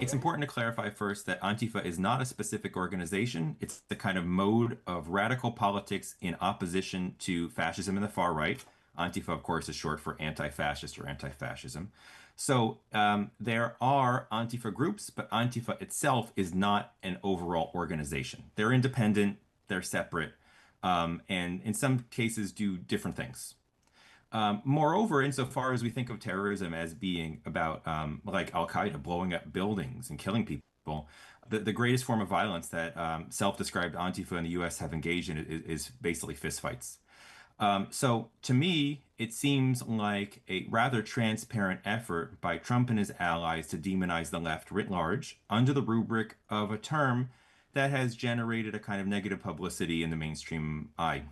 It's important to clarify first that Antifa is not a specific organization. It's the kind of mode of radical politics in opposition to fascism and the far right. Antifa, of course, is short for anti-fascist or anti-fascism. So there are Antifa groups, but Antifa itself is not an overall organization. They're independent, they're separate, and in some cases do different things. Moreover, insofar as we think of terrorism as being about like Al Qaeda blowing up buildings and killing people, the greatest form of violence that self-described Antifa in the US have engaged in is basically fistfights. So to me, it seems like a rather transparent effort by Trump and his allies to demonize the left writ large under the rubric of a term that has generated a kind of negative publicity in the mainstream eye.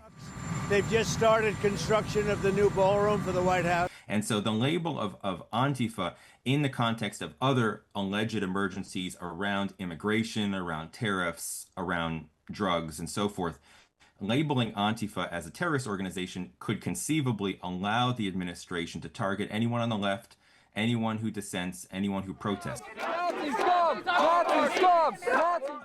They've just started construction of the new ballroom for the White House. And so the label of Antifa in the context of other alleged emergencies around immigration, around tariffs, around drugs, and so forth, labeling Antifa as a terrorist organization could conceivably allow the administration to target anyone on the left, anyone who dissents, anyone who protests.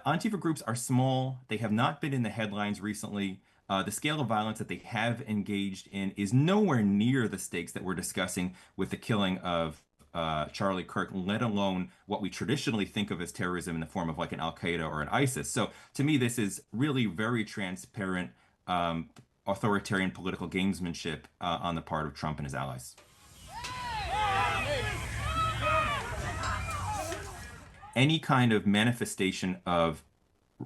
Antifa groups are small. They have not been in the headlines recently. The scale of violence that they have engaged in is nowhere near the stakes that we're discussing with the killing of Charlie Kirk, let alone what we traditionally think of as terrorism in the form of like an Al Qaeda or an ISIS. So to me, this is really very transparent authoritarian political gamesmanship on the part of Trump and his allies. Any kind of manifestation of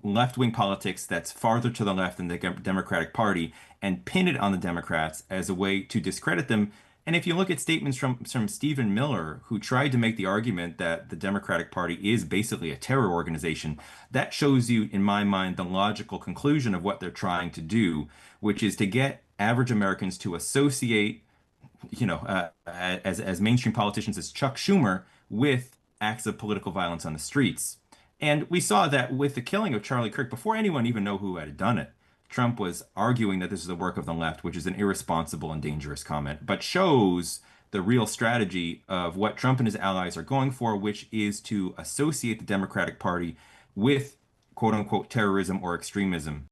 left-wing politics that's farther to the left than the Democratic Party and pin it on the Democrats as a way to discredit them. And if you look at statements from Stephen Miller, who tried to make the argument that the Democratic Party is basically a terror organization, that shows you, in my mind, the logical conclusion of what they're trying to do, which is to get average Americans to associate, as mainstream politicians as Chuck Schumer with acts of political violence on the streets. And we saw that with the killing of Charlie Kirk, before anyone even knew who had done it, Trump was arguing that this is the work of the left, which is an irresponsible and dangerous comment, but shows the real strategy of what Trump and his allies are going for, which is to associate the Democratic Party with quote unquote terrorism or extremism.